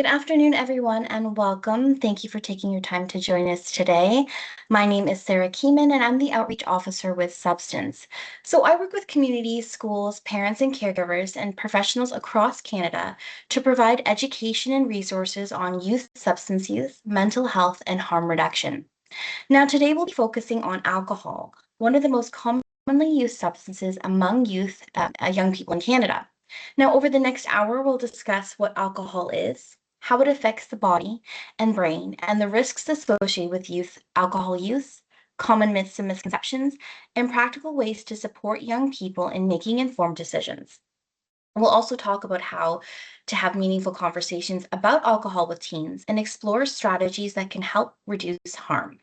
Good afternoon, everyone, and welcome. Thank you for taking your time to join us today. My name is Sarah Keeman, and I'm the Outreach Officer with Substance. So I work with communities, schools, parents, and caregivers, and professionals across Canada to provide education and resources on youth substance use, mental health, and harm reduction. Now, today we'll be focusing on alcohol, one of the most commonly used substances among young people in Canada. Now, over the next hour, we'll discuss what alcohol is, how it affects the body and brain, and the risks associated with youth alcohol use, common myths and misconceptions, and practical ways to support young people in making informed decisions. We'll also talk about how to have meaningful conversations about alcohol with teens and explore strategies that can help reduce harm.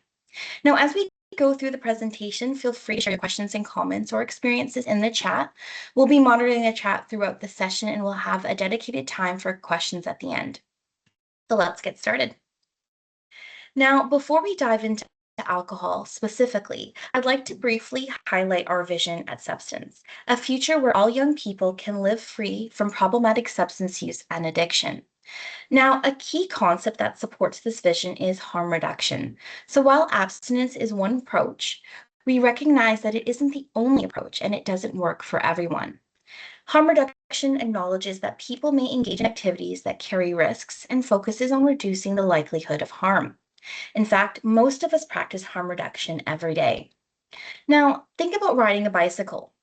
Now, as we go through the presentation, feel free to share your questions and comments or experiences in the chat. We'll be monitoring the chat throughout the session and we'll have a dedicated time for questions at the end. So let's get started. Now, before we dive into alcohol specifically, I'd like to briefly highlight our vision at Substance, a future where all young people can live free from problematic substance use and addiction. Now, a key concept that supports this vision is harm reduction. So while abstinence is one approach, we recognize that it isn't the only approach and it doesn't work for everyone. Harm reduction acknowledges that people may engage in activities that carry risks and focuses on reducing the likelihood of harm. In fact, most of us practice harm reduction every day. Now, think about riding a bicycle.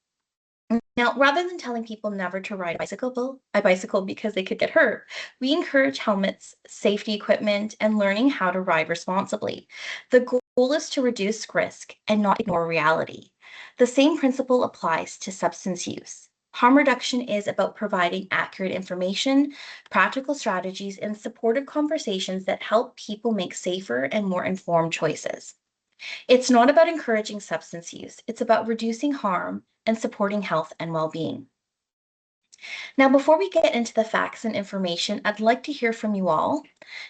Now, rather than telling people never to ride a bicycle because they could get hurt, we encourage helmets, safety equipment, and learning how to ride responsibly. The goal is to reduce risk and not ignore reality. The same principle applies to substance use. Harm reduction is about providing accurate information, practical strategies, and supportive conversations that help people make safer and more informed choices. It's not about encouraging substance use, it's about reducing harm and supporting health and well-being. Now, before we get into the facts and information, I'd like to hear from you all.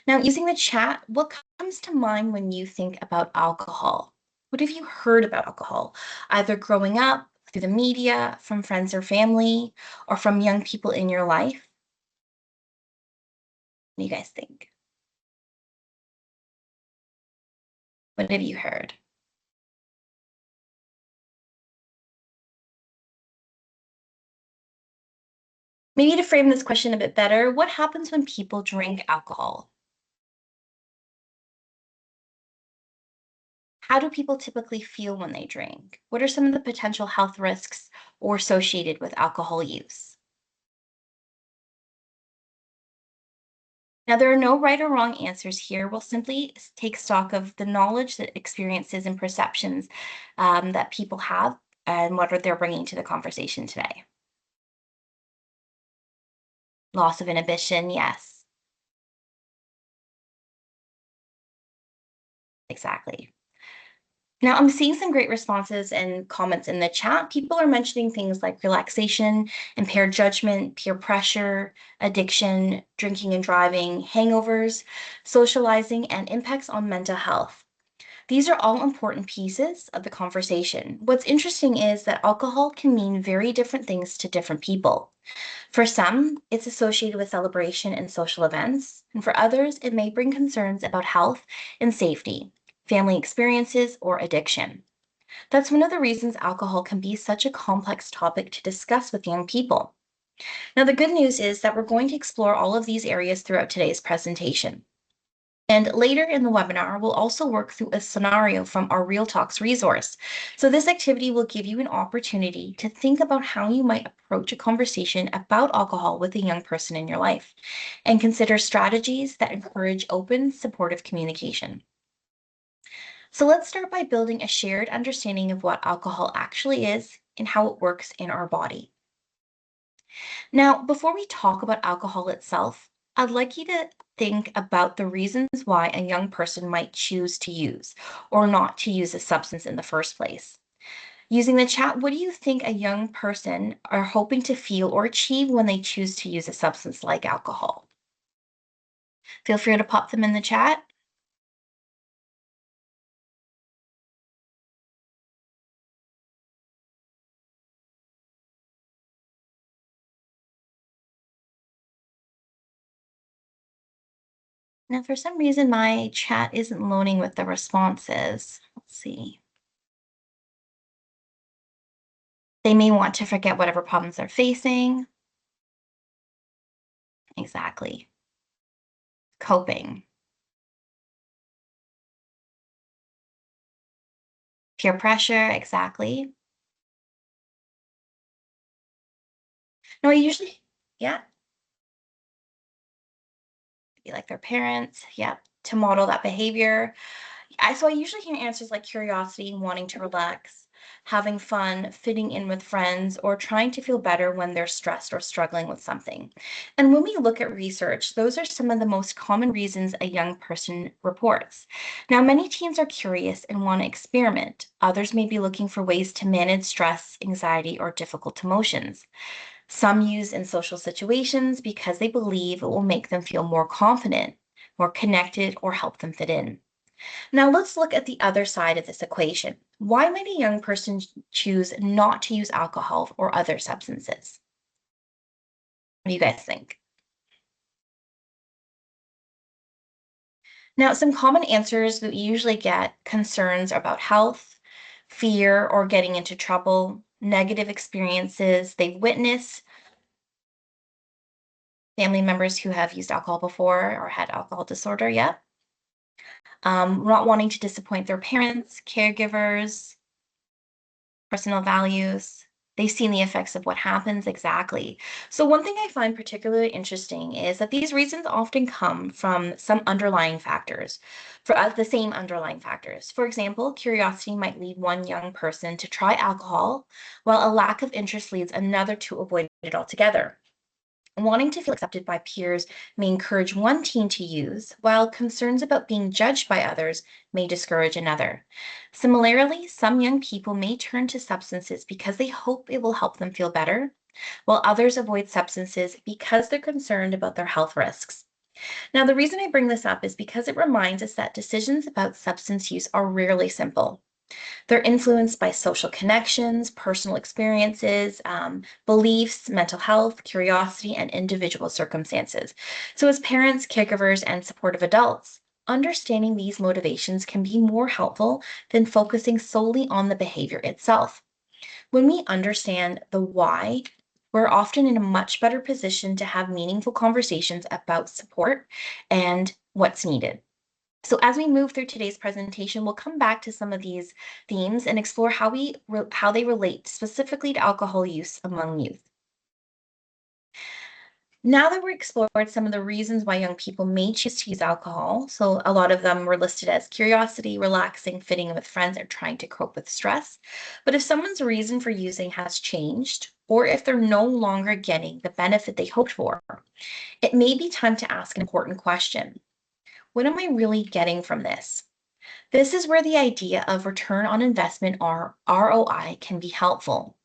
Now, using the chat, what comes to mind when you think about alcohol? What have you heard about alcohol, either growing up, through the media, from friends or family, or from young people in your life? What do you guys think? What have you heard? Maybe to frame this question a bit better, what happens when people drink alcohol? How do people typically feel when they drink? What are some of the potential health risks or associated with alcohol use? Now, there are no right or wrong answers here. We'll simply take stock of the knowledge, the experiences, and perceptions that people have and what they're bringing to the conversation today. Loss of inhibition, yes, exactly. Now, I'm seeing some great responses and comments in the chat. People are mentioning things like relaxation, impaired judgment, peer pressure, addiction, drinking and driving, hangovers, socializing, and impacts on mental health. These are all important pieces of the conversation. What's interesting is that alcohol can mean very different things to different people. For some, it's associated with celebration and social events, and for others, it may bring concerns about health and safety, family experiences, or addiction. That's one of the reasons alcohol can be such a complex topic to discuss with young people. Now, the good news is that we're going to explore all of these areas throughout today's presentation. And later in the webinar, we'll also work through a scenario from our Real Talks resource. So this activity will give you an opportunity to think about how you might approach a conversation about alcohol with a young person in your life and consider strategies that encourage open, supportive communication. So let's start by building a shared understanding of what alcohol actually is and how it works in our body. Now, before we talk about alcohol itself, I'd like you to think about the reasons why a young person might choose to use or not to use a substance in the first place. Using the chat, what do you think a young person are hoping to feel or achieve when they choose to use a substance like alcohol? Feel free to pop them in the chat. Now, for some reason, my chat isn't loading with the responses. Let's see. They may want to forget whatever problems they're facing. Exactly. Coping. Peer pressure. Exactly. No, I usually, yeah, be like their parents. Yeah, to model that behavior. So I usually hear answers like curiosity, wanting to relax, having fun, fitting in with friends, or trying to feel better when they're stressed or struggling with something. And when we look at research, those are some of the most common reasons a young person reports. Now, many teens are curious and want to experiment. Others may be looking for ways to manage stress, anxiety, or difficult emotions. Some use in social situations because they believe it will make them feel more confident, more connected, or help them fit in. Now let's look at the other side of this equation. Why might a young person choose not to use alcohol or other substances? What do you guys think? Now, some common answers that we usually get: concerns about health, fear or getting into trouble, negative experiences they've witnessed, family members who have used alcohol before or had alcohol disorder, yeah. Not wanting to disappoint their parents, caregivers, personal values. They've seen the effects of what happens exactly. So, one thing I find particularly interesting is that these reasons often come from some underlying factors, for the same underlying factors. For example, curiosity might lead one young person to try alcohol, while a lack of interest leads another to avoid it altogether. Wanting to feel accepted by peers may encourage one teen to use, while concerns about being judged by others may discourage another. Similarly, some young people may turn to substances because they hope it will help them feel better, while others avoid substances because they're concerned about their health risks. Now, the reason I bring this up is because it reminds us that decisions about substance use are rarely simple. They're influenced by social connections, personal experiences, beliefs, mental health, curiosity, and individual circumstances. So, as parents, caregivers, and supportive adults, understanding these motivations can be more helpful than focusing solely on the behavior itself. When we understand the why, we're often in a much better position to have meaningful conversations about support and what's needed. So as we move through today's presentation, we'll come back to some of these themes and explore how they relate specifically to alcohol use among youth. Now that we've explored some of the reasons why young people may choose to use alcohol, so a lot of them were listed as curiosity, relaxing, fitting in with friends, or trying to cope with stress. But if someone's reason for using has changed, or if they're no longer getting the benefit they hoped for, it may be time to ask an important question. What am I really getting from this? This is where the idea of return on investment, or ROI, can be helpful.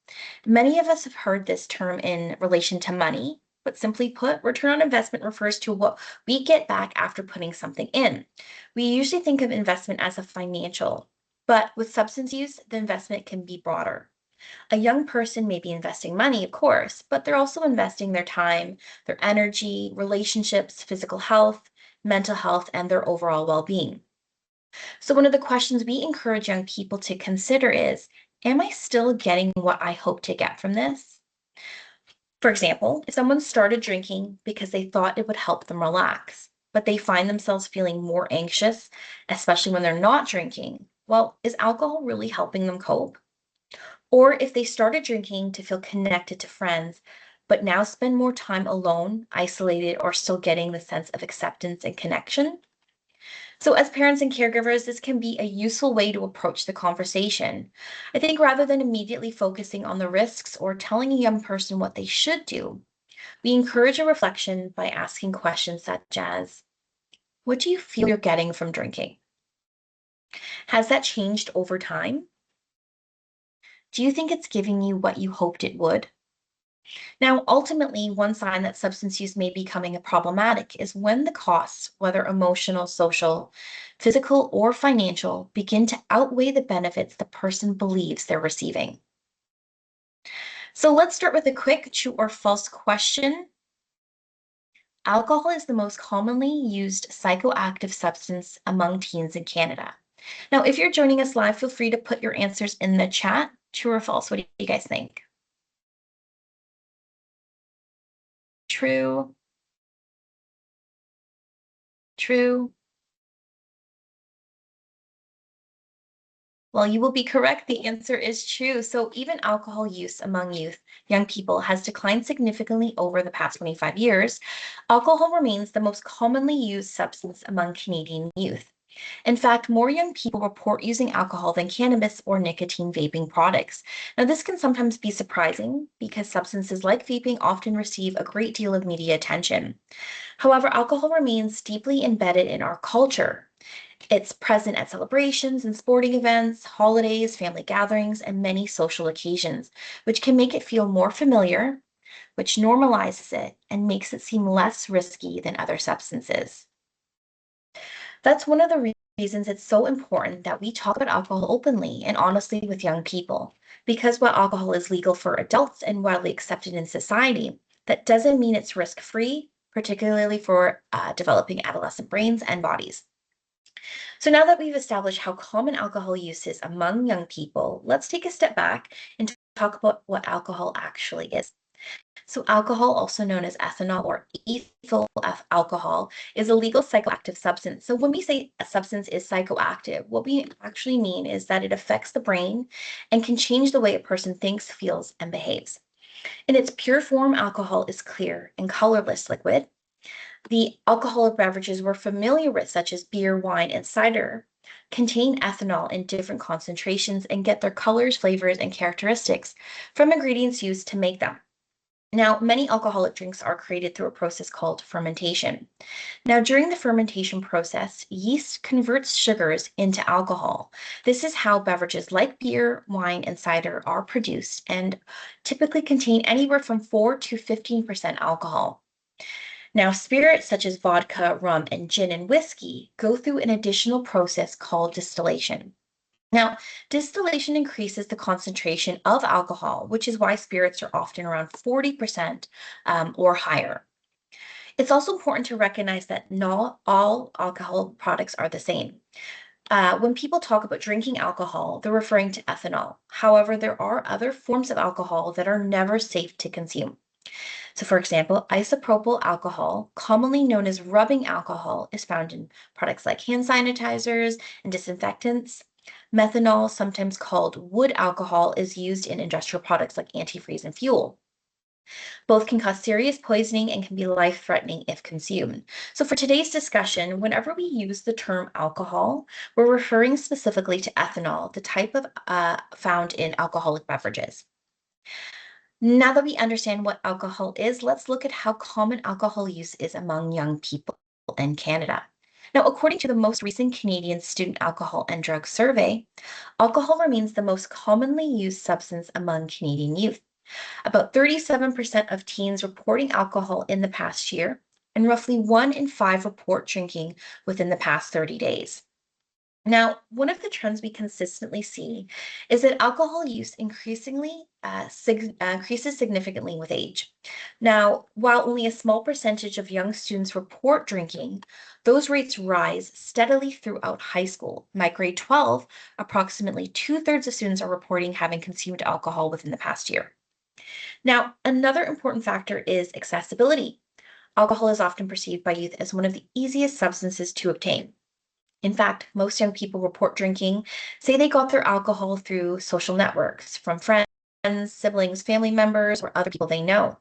Many of us have heard this term in relation to money, but simply put, return on investment refers to what we get back after putting something in. We usually think of investment as a financial, but with substance use, the investment can be broader. A young person may be investing money, of course, but they're also investing their time, their energy, relationships, physical health, mental health, and their overall well being. So, one of the questions we encourage young people to consider is: am I still getting what I hope to get from this? For example, if someone started drinking because they thought it would help them relax, but they find themselves feeling more anxious, especially when they're not drinking, well, is alcohol really helping them cope? Or if they started drinking to feel connected to friends, but now spend more time alone, isolated, or still getting the sense of acceptance and connection? So, as parents and caregivers, this can be a useful way to approach the conversation. I think rather than immediately focusing on the risks or telling a young person what they should do, we encourage a reflection by asking questions such as: what do you feel you're getting from drinking? Has that changed over time? Do you think it's giving you what you hoped it would? Now, ultimately, one sign that substance use may be becoming problematic is when the costs, whether emotional, social, physical, or financial, begin to outweigh the benefits the person believes they're receiving. So let's start with a quick true or false question. Alcohol is the most commonly used psychoactive substance among teens in Canada. Now, if you're joining us live, feel free to put your answers in the chat. True or false? What do you guys think? True, true. Well, you will be correct. The answer is true. So even alcohol use among young people has declined significantly over the past 25 years. Alcohol remains the most commonly used substance among Canadian youth. In fact, more young people report using alcohol than cannabis or nicotine vaping products. Now, this can sometimes be surprising because substances like vaping often receive a great deal of media attention. However, alcohol remains deeply embedded in our culture. It's present at celebrations and sporting events, holidays, family gatherings, and many social occasions, which can make it feel more familiar, which normalizes it and makes it seem less risky than other substances. That's one of the reasons it's so important that we talk about alcohol openly and honestly with young people. Because while alcohol is legal for adults and widely accepted in society, that doesn't mean it's risk free, particularly for developing adolescent brains and bodies. So now that we've established how common alcohol use is among young people, let's take a step back and talk about what alcohol actually is. So alcohol, also known as ethanol or ethyl alcohol, is a legal psychoactive substance. So when we say a substance is psychoactive, what we actually mean is that it affects the brain and can change the way a person thinks, feels, and behaves. In its pure form, alcohol is clear and colorless liquid. The alcoholic beverages we're familiar with, such as beer, wine, and cider, contain ethanol in different concentrations and get their colors, flavors, and characteristics from ingredients used to make them. Now, many alcoholic drinks are created through a process called fermentation. Now, during the fermentation process, yeast converts sugars into alcohol. This is how beverages like beer, wine, and cider are produced and typically contain anywhere from 4 to 15% alcohol. Now, spirits such as vodka, rum, and gin and whiskey go through an additional process called distillation. Now, distillation increases the concentration of alcohol, which is why spirits are often around 40% or higher. It's also important to recognize that not all alcohol products are the same. When people talk about drinking alcohol, they're referring to ethanol. However, there are other forms of alcohol that are never safe to consume. So, for example, isopropyl alcohol, commonly known as rubbing alcohol, is found in products like hand sanitizers and disinfectants. Methanol, sometimes called wood alcohol, is used in industrial products like antifreeze and fuel. Both can cause serious poisoning and can be life-threatening if consumed. So for today's discussion, whenever we use the term alcohol, we're referring specifically to ethanol, the type of found in alcoholic beverages. Now that we understand what alcohol is, let's look at how common alcohol use is among young people in Canada. Now, according to the most recent Canadian Student Alcohol and Drug Survey, alcohol remains the most commonly used substance among Canadian youth. About 37% of teens reporting alcohol in the past year, and roughly 1 in 5 report drinking within the past 30 days. Now, one of the trends we consistently see is that alcohol use increases significantly with age. Now, while only a small percentage of young students report drinking, those rates rise steadily throughout high school. By grade 12, approximately two-thirds of students are reporting having consumed alcohol within the past year. Now, another important factor is accessibility. Alcohol is often perceived by youth as one of the easiest substances to obtain. In fact, most young people report drinking say they got their alcohol through social networks, from friends, siblings, family members, or other people they know.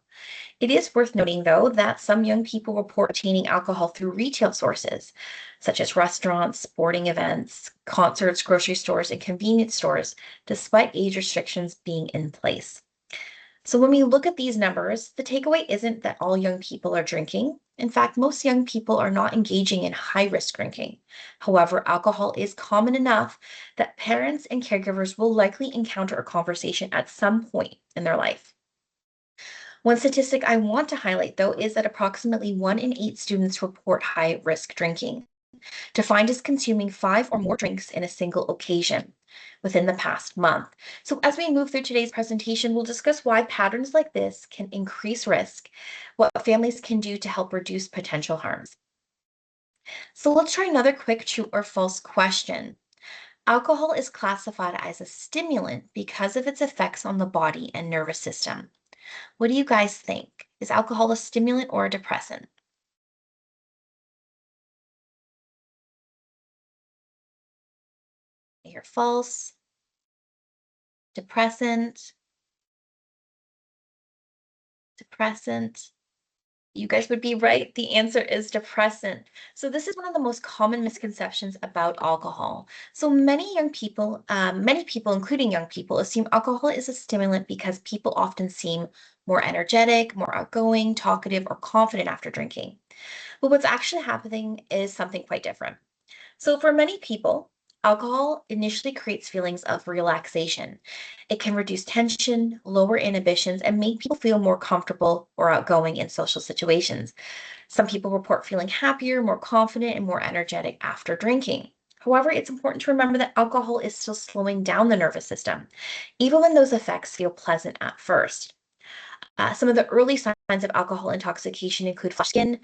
It is worth noting, though, that some young people report obtaining alcohol through retail sources, such as restaurants, sporting events, concerts, grocery stores, and convenience stores, despite age restrictions being in place. So when we look at these numbers, the takeaway isn't that all young people are drinking. In fact, most young people are not engaging in high-risk drinking. However, alcohol is common enough that parents and caregivers will likely encounter a conversation at some point in their life. One statistic I want to highlight, though, is that approximately 1 in 8 students report high-risk drinking. defined as consuming 5 or more drinks in a single occasion within the past month. So, as we move through today's presentation, we'll discuss why patterns like this can increase risk, what families can do to help reduce potential harms. So, let's try another quick true or false question. Alcohol is classified as a stimulant because of its effects on the body and nervous system. What do you guys think? Is alcohol a stimulant or a depressant? I hear false, depressant, depressant. You guys would be right. The answer is depressant. So this is one of the most common misconceptions about alcohol. So many people, including young people, assume alcohol is a stimulant because people often seem more energetic, more outgoing, talkative, or confident after drinking. But what's actually happening is something quite different. So, for many people, alcohol initially creates feelings of relaxation. It can reduce tension, lower inhibitions, and make people feel more comfortable or outgoing in social situations. Some people report feeling happier, more confident, and more energetic after drinking. However, it's important to remember that alcohol is still slowing down the nervous system, even when those effects feel pleasant at first. Some of the early signs of alcohol intoxication include flushed skin,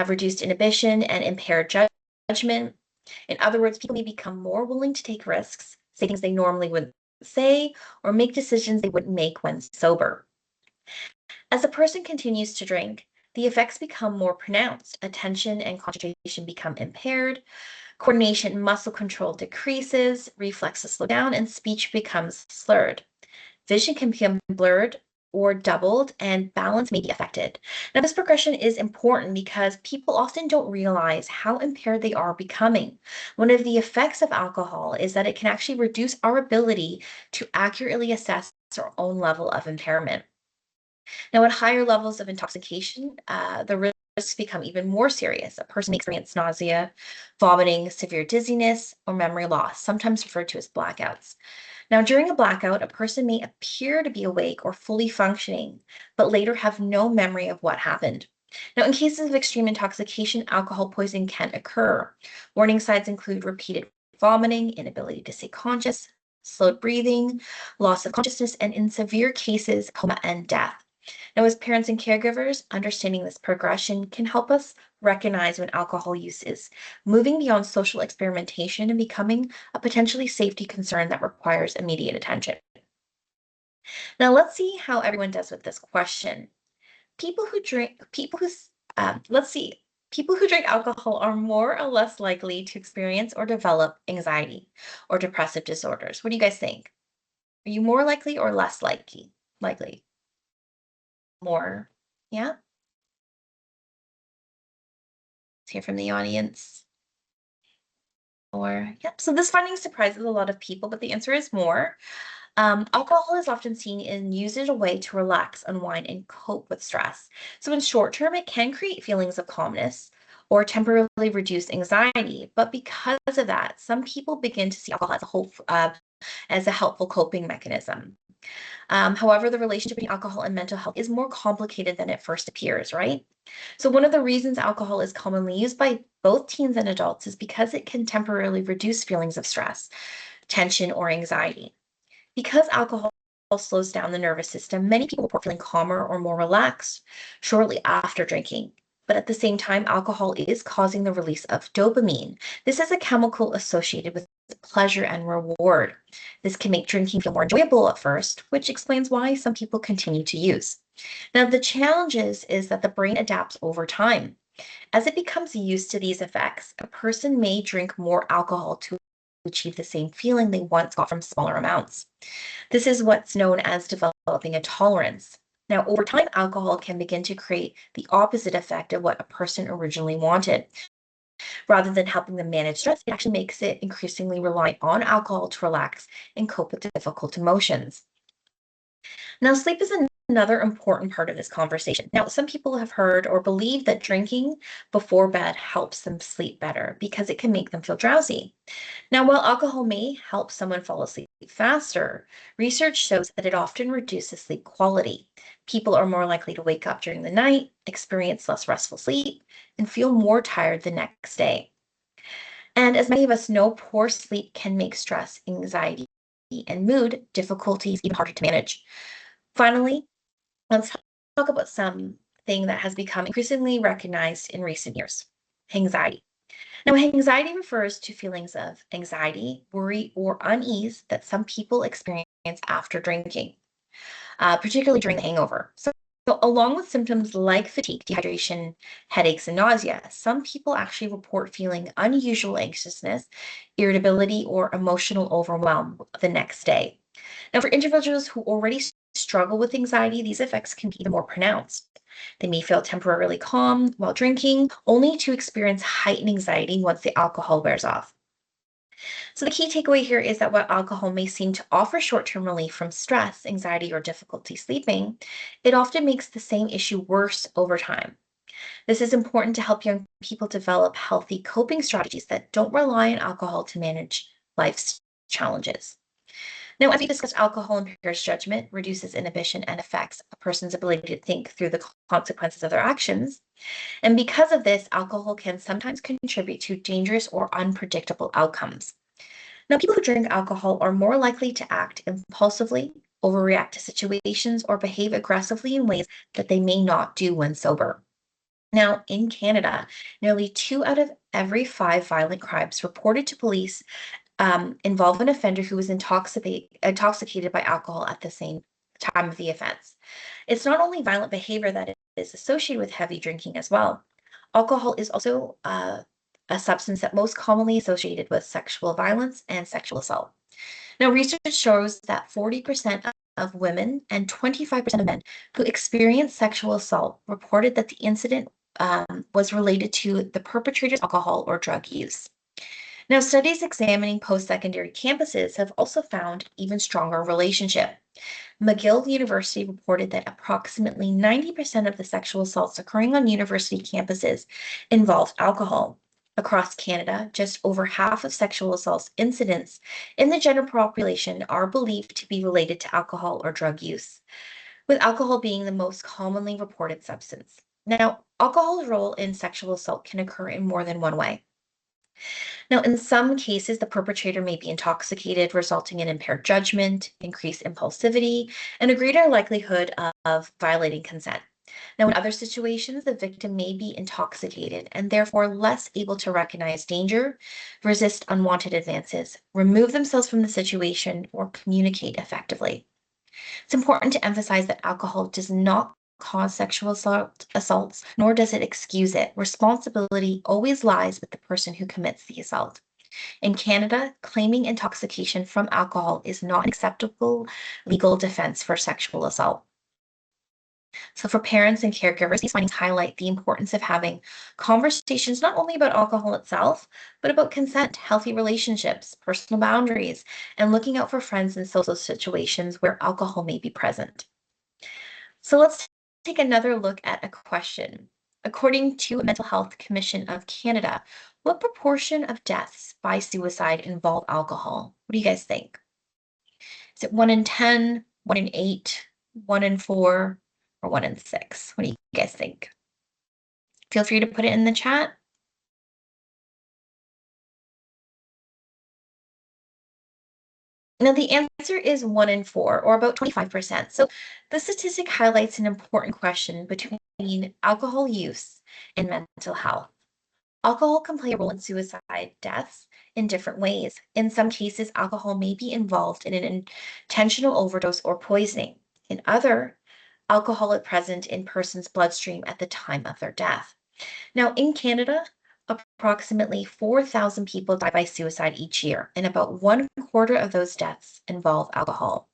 reduced inhibition, and impaired judgment. In other words, people may become more willing to take risks, say things they normally wouldn't say, or make decisions they wouldn't make when sober. As a person continues to drink, the effects become more pronounced. Attention and concentration become impaired, coordination and muscle control decreases, reflexes slow down, and speech becomes slurred. Vision can become blurred or doubled, and balance may be affected. Now, this progression is important because people often don't realize how impaired they are becoming. One of the effects of alcohol is that it can actually reduce our ability to accurately assess our own level of impairment. Now, at higher levels of intoxication, the risks become even more serious. A person may experience nausea, vomiting, severe dizziness, or memory loss, sometimes referred to as blackouts. Now, during a blackout, a person may appear to be awake or fully functioning, but later have no memory of what happened. Now, in cases of extreme intoxication, alcohol poisoning can occur. Warning signs include repeated vomiting, inability to stay conscious, slowed breathing, loss of consciousness, and in severe cases, coma and death. Now, as parents and caregivers, understanding this progression can help us recognize when alcohol use is moving beyond social experimentation and becoming a potentially safety concern that requires immediate attention. Now, let's see how everyone does with this question. People who drink, people who, s- let's see, People who drink alcohol are more or less likely to experience or develop anxiety or depressive disorders. What do you guys think? Are you more likely or less likely? Likely. More. Yeah. Let's hear from the audience. Or, yep. So this finding surprises a lot of people, but the answer is more. Alcohol is often seen and used as a way to relax, unwind, and cope with stress. So in short term, it can create feelings of calmness or temporarily reduce anxiety. But because of that, some people begin to see alcohol as a helpful coping mechanism. However, the relationship between alcohol and mental health is more complicated than it first appears, right? So, one of the reasons alcohol is commonly used by both teens and adults is because it can temporarily reduce feelings of stress, tension, or anxiety. Because alcohol slows down the nervous system, many people report feeling calmer or more relaxed shortly after drinking. But at the same time, alcohol is causing the release of dopamine. This is a chemical associated with pleasure and reward. This can make drinking feel more enjoyable at first, which explains why some people continue to use. Now, the challenge is that the brain adapts over time. As it becomes used to these effects, a person may drink more alcohol to achieve the same feeling they once got from smaller amounts. This is what's known as developing a tolerance. Now, over time, alcohol can begin to create the opposite effect of what a person originally wanted. Rather than helping them manage stress, it actually makes it increasingly reliant on alcohol to relax and cope with difficult emotions. Now, sleep is another important part of this conversation. Now, some people have heard or believe that drinking before bed helps them sleep better because it can make them feel drowsy. Now, while alcohol may help someone fall asleep faster, research shows that it often reduces sleep quality. People are more likely to wake up during the night, experience less restful sleep, and feel more tired the next day. And as many of us know, poor sleep can make stress, anxiety, and mood difficulties even harder to manage. Finally, let's talk about something that has become increasingly recognized in recent years: anxiety. Now, anxiety refers to feelings of anxiety, worry, or unease that some people experience after drinking, particularly during the hangover. So, along with symptoms like fatigue, dehydration, headaches, and nausea, some people actually report feeling unusual anxiousness, irritability, or emotional overwhelm the next day. Now, for individuals who already struggle with anxiety, these effects can be even more pronounced. They may feel temporarily calm while drinking, only to experience heightened anxiety once the alcohol wears off. So, the key takeaway here is that while alcohol may seem to offer short term relief from stress, anxiety, or difficulty sleeping, it often makes the same issue worse over time. This is important to help young people develop healthy coping strategies that don't rely on alcohol to manage life's challenges. Now, as we discussed, alcohol impairs judgment, reduces inhibition, and affects a person's ability to think through the consequences of their actions. And because of this, alcohol can sometimes contribute to dangerous or unpredictable outcomes. Now, people who drink alcohol are more likely to act impulsively, overreact to situations, or behave aggressively in ways that they may not do when sober. Now, in Canada, nearly 2 out of every 5 violent crimes reported to police involve an offender who was intoxicated by alcohol at the same time of the offense. It's not only violent behavior that is associated with heavy drinking as well. Alcohol is also a substance that most commonly associated with sexual violence and sexual assault. Now, research shows that 40% of women and 25% of men who experienced sexual assault reported that the incident was related to the perpetrator's alcohol or drug use. Now, studies examining post secondary campuses have also found even stronger relationship. McGill University reported that approximately 90% of the sexual assaults occurring on university campuses involved alcohol. Across Canada, just over half of sexual assault incidents in the general population are believed to be related to alcohol or drug use, with alcohol being the most commonly reported substance. Now, alcohol's role in sexual assault can occur in more than one way. Now, in some cases, the perpetrator may be intoxicated, resulting in impaired judgment, increased impulsivity, and a greater likelihood of violating consent. Now, in other situations, the victim may be intoxicated and therefore less able to recognize danger, resist unwanted advances, remove themselves from the situation, or communicate effectively. It's important to emphasize that alcohol does not cause sexual assaults, nor does it excuse it. Responsibility always lies with the person who commits the assault. In Canada, claiming intoxication from alcohol is not an acceptable legal defense for sexual assault. So, for parents and caregivers, these findings highlight the importance of having conversations not only about alcohol itself, but about consent, healthy relationships, personal boundaries, and looking out for friends in social situations where alcohol may be present. So, let's take another look at a question. According to a Mental Health Commission of Canada, what proportion of deaths by suicide involve alcohol? What do you guys think? Is it 1 in 10, 1 in 8, 1 in 4, or 1 in 6? What do you guys think? Feel free to put it in the chat. Now, the answer is 1 in 4, or about 25%. So, the statistic highlights an important question between alcohol use and mental health. Alcohol can play a role in suicide deaths in different ways. In some cases, alcohol may be involved in an intentional overdose or poisoning. In other, alcohol is present in person's bloodstream at the time of their death. Now, in Canada, approximately 4,000 people die by suicide each year, and about 1/4 of those deaths involve alcohol.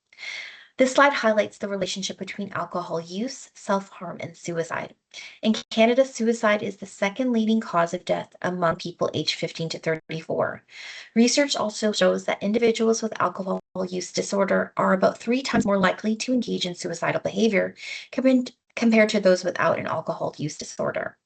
This slide highlights the relationship between alcohol use, self-harm, and suicide. In Canada, suicide is the second leading cause of death among people aged 15 to 34. Research also shows that individuals with alcohol use disorder are about 3 times more likely to engage in suicidal behavior compared to those without an alcohol use disorder.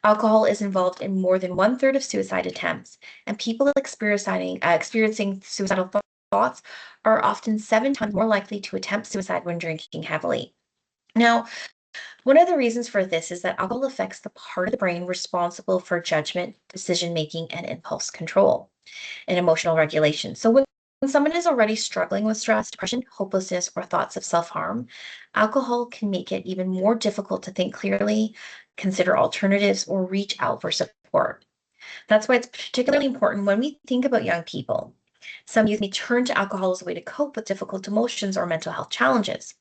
Alcohol is involved in more than 1/3 of suicide attempts, and people experiencing suicidal thoughts are often 7 times more likely to attempt suicide when drinking heavily. Now, One of the reasons for this is that alcohol affects the part of the brain responsible for judgment, decision making, and impulse control and emotional regulation. So, when someone is already struggling with stress, depression, hopelessness, or thoughts of self harm, alcohol can make it even more difficult to think clearly, consider alternatives, or reach out for support. That's why it's particularly important when we think about young people. Some youth may turn to alcohol as a way to cope with difficult emotions or mental health challenges.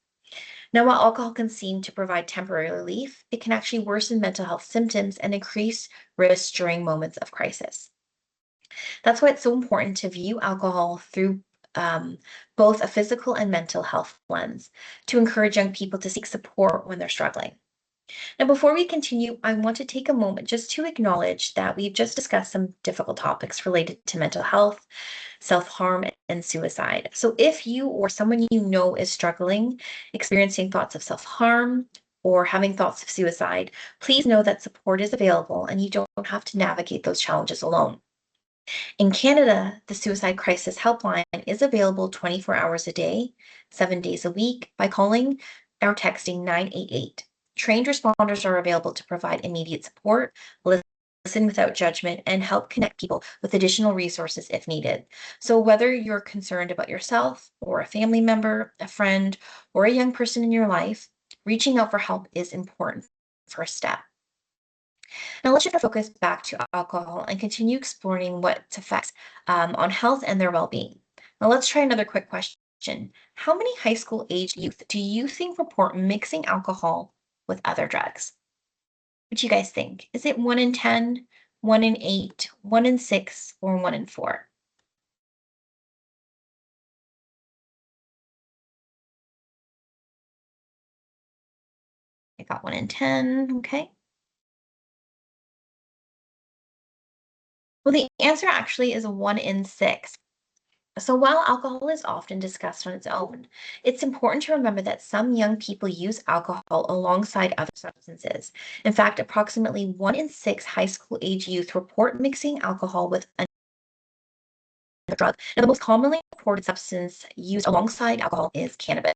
Now, while alcohol can seem to provide temporary relief, it can actually worsen mental health symptoms and increase risk during moments of crisis. That's why it's so important to view alcohol through both a physical and mental health lens to encourage young people to seek support when they're struggling. Now, before we continue, I want to take a moment just to acknowledge that we've just discussed some difficult topics related to mental health, self harm, and suicide. So, if you or someone you know is struggling, experiencing thoughts of self harm, or having thoughts of suicide, please know that support is available and you don't have to navigate those challenges alone. In Canada, the Suicide Crisis Helpline is available 24 hours a day, 7 days a week by calling or texting 988. Trained responders are available to provide immediate support, listen without judgment, and help connect people with additional resources if needed. So, whether you're concerned about yourself or a family member, a friend, or a young person in your life, reaching out for help is important first step. Now let's shift our focus back to alcohol and continue exploring what its effects on health and their well-being. Now let's try another quick question. How many high school age youth do you think report mixing alcohol with other drugs? What do you guys think? Is it 1 in 10, 1 in 8, 1 in 6, or 1 in 4? I got 1 in 10. Okay. Well, the answer actually is 1 in 6. So, while alcohol is often discussed on its own, it's important to remember that some young people use alcohol alongside other substances. In fact, approximately 1 in 6 high school age youth report mixing alcohol with another drug. Now, the most commonly reported substance used alongside alcohol is cannabis.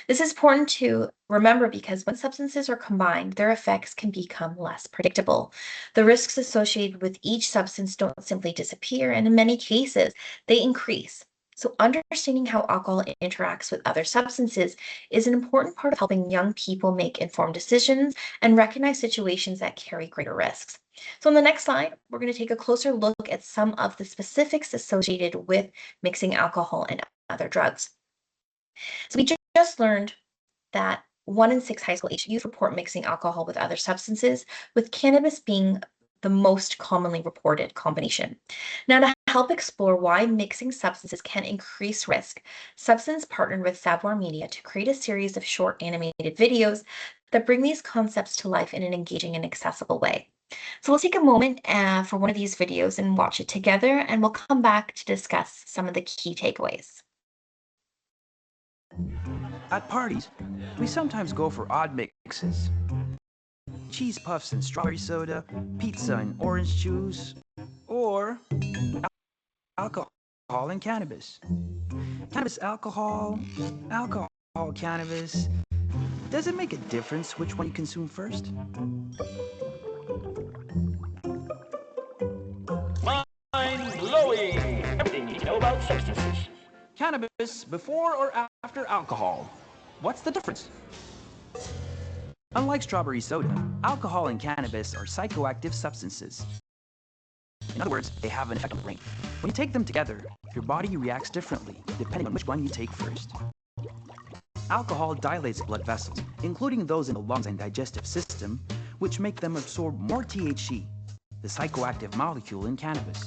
This is important to remember because when substances are combined, their effects can become less predictable. The risks associated with each substance don't simply disappear, and in many cases, they increase. So, understanding how alcohol interacts with other substances is an important part of helping young people make informed decisions and recognize situations that carry greater risks. So, in the next slide, we're going to take a closer look at some of the specifics associated with mixing alcohol and other drugs. So, we just learned that 1 in 6 high school age youth report mixing alcohol with other substances, with cannabis being the most commonly reported combination. Now, to help explore why mixing substances can increase risk, Substance partnered with Savoir Media to create a series of short animated videos that bring these concepts to life in an engaging and accessible way. So let's take a moment for one of these videos and watch it together, and we'll come back to discuss some of the key takeaways. At parties, we sometimes go for odd mixes. Cheese puffs and strawberry soda, pizza and orange juice, or alcohol and cannabis. Cannabis alcohol, alcohol cannabis. Does it make a difference which one you consume first? Mind-blowing! Everything you know about substances. Cannabis before or after alcohol? What's the difference? Unlike strawberry soda, alcohol and cannabis are psychoactive substances. In other words, they have an effect on the brain. When you take them together, your body reacts differently depending on which one you take first. Alcohol dilates blood vessels, including those in the lungs and digestive system, which make them absorb more THC, the psychoactive molecule in cannabis.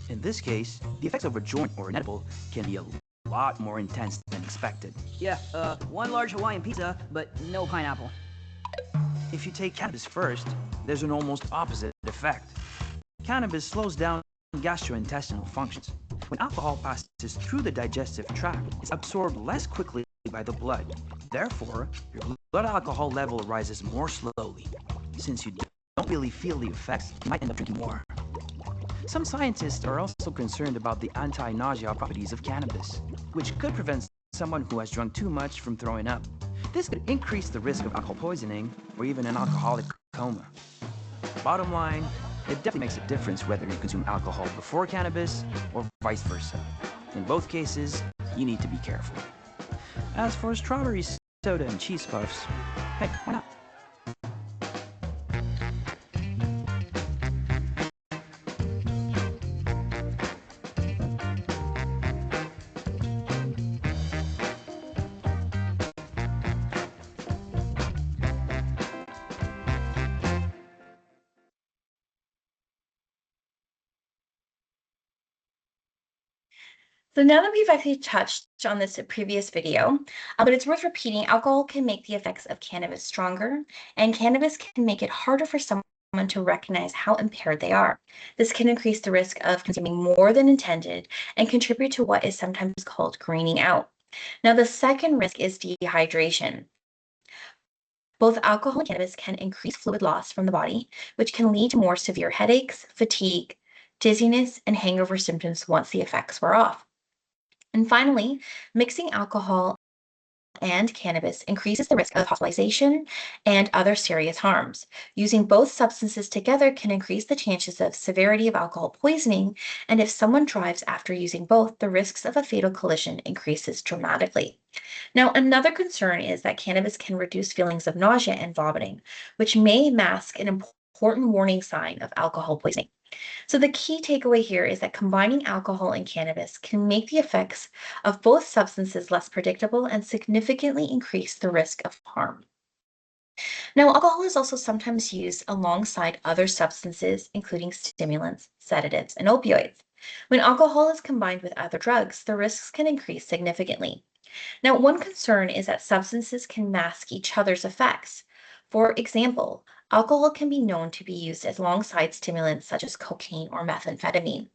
In this case, the effects of a joint or an edible can be a lot more intense than expected. Yeah, one large Hawaiian pizza, but no pineapple. If you take cannabis first, there's an almost opposite effect. Cannabis slows down gastrointestinal functions. When alcohol passes through the digestive tract, it's absorbed less quickly by the blood. Therefore, your blood alcohol level rises more slowly. Since you don't really feel the effects, you might end up drinking more. Some scientists are also concerned about the anti-nausea properties of cannabis, which could prevent someone who has drunk too much from throwing up. This could increase the risk of alcohol poisoning or even an alcoholic coma. Bottom line, it definitely makes a difference whether you consume alcohol before cannabis or vice versa. In both cases, you need to be careful. As for strawberry soda and cheese puffs, hey, why not? So now that we've actually touched on this previous video, but it's worth repeating, alcohol can make the effects of cannabis stronger, and cannabis can make it harder for someone to recognize how impaired they are. This can increase the risk of consuming more than intended and contribute to what is sometimes called greening out. Now, the second risk is dehydration. Both alcohol and cannabis can increase fluid loss from the body, which can lead to more severe headaches, fatigue, dizziness, and hangover symptoms once the effects wear off. And finally, mixing alcohol and cannabis increases the risk of hospitalization and other serious harms. Using both substances together can increase the chances of severity of alcohol poisoning, and if someone drives after using both, the risks of a fatal collision increases dramatically. Now, another concern is that cannabis can reduce feelings of nausea and vomiting, which may mask an important warning sign of alcohol poisoning. So the key takeaway here is that combining alcohol and cannabis can make the effects of both substances less predictable and significantly increase the risk of harm. Now, alcohol is also sometimes used alongside other substances, including stimulants, sedatives, and opioids. When alcohol is combined with other drugs, the risks can increase significantly. Now, one concern is that substances can mask each other's effects. For example, alcohol can be known to be used alongside stimulants such as cocaine or methamphetamine.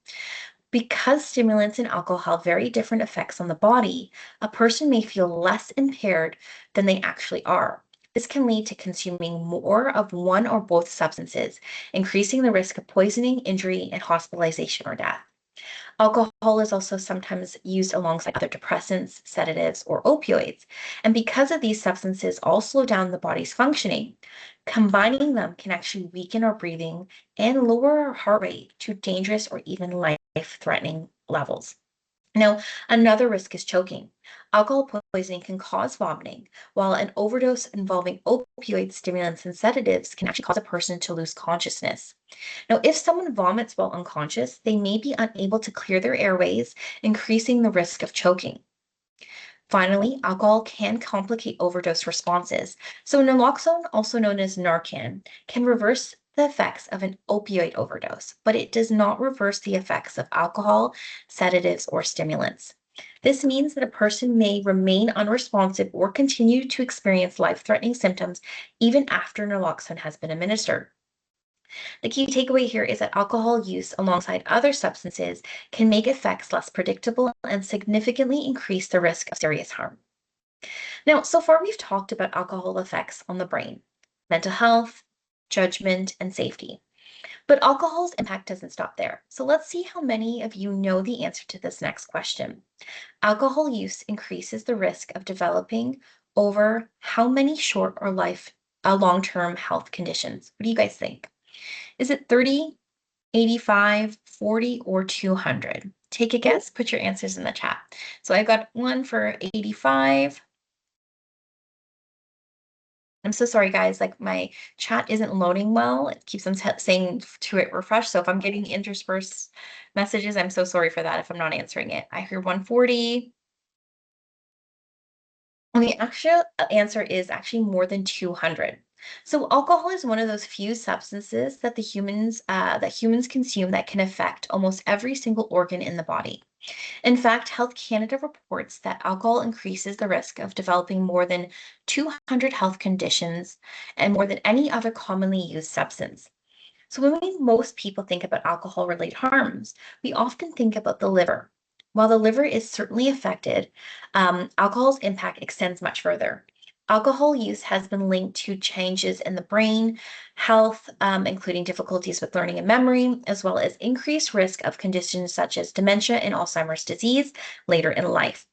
Because stimulants and alcohol have very different effects on the body, a person may feel less impaired than they actually are. This can lead to consuming more of one or both substances, increasing the risk of poisoning, injury, and hospitalization or death. Alcohol is also sometimes used alongside other depressants, sedatives, or opioids. And because of these substances all slow down the body's functioning, combining them can actually weaken our breathing and lower our heart rate to dangerous or even life-threatening levels. Now, another risk is choking. Alcohol poisoning can cause vomiting, while an overdose involving opioid stimulants and sedatives can actually cause a person to lose consciousness. Now, if someone vomits while unconscious, they may be unable to clear their airways, increasing the risk of choking. Finally, alcohol can complicate overdose responses. So naloxone, also known as Narcan, can reverse the effects of an opioid overdose, but it does not reverse the effects of alcohol, sedatives, or stimulants. This means that a person may remain unresponsive or continue to experience life-threatening symptoms even after naloxone has been administered. The key takeaway here is that alcohol use alongside other substances can make effects less predictable and significantly increase the risk of serious harm. Now, so far we've talked about alcohol effects on the brain, mental health, judgment, and safety. But alcohol's impact doesn't stop there. So let's see how many of you know the answer to this next question. Alcohol use increases the risk of developing over how many short or long-term health conditions? What do you guys think? Is it 30, 85, 40, or 200? Take a guess, put your answers in the chat. So I got one for 85. I'm so sorry, guys, like my chat isn't loading well. It keeps on saying to it refresh. So if I'm getting interspersed messages, I'm so sorry for that if I'm not answering it. I hear 140. And the actual answer is actually more than 200. So alcohol is one of those few substances that humans consume that can affect almost every single organ in the body. In fact, Health Canada reports that alcohol increases the risk of developing more than 200 health conditions and more than any other commonly used substance. So when most people think about alcohol-related harms, we often think about the liver. While the liver is certainly affected, alcohol's impact extends much further. Alcohol use has been linked to changes in the brain, health, including difficulties with learning and memory, as well as increased risk of conditions such as dementia and Alzheimer's disease later in life.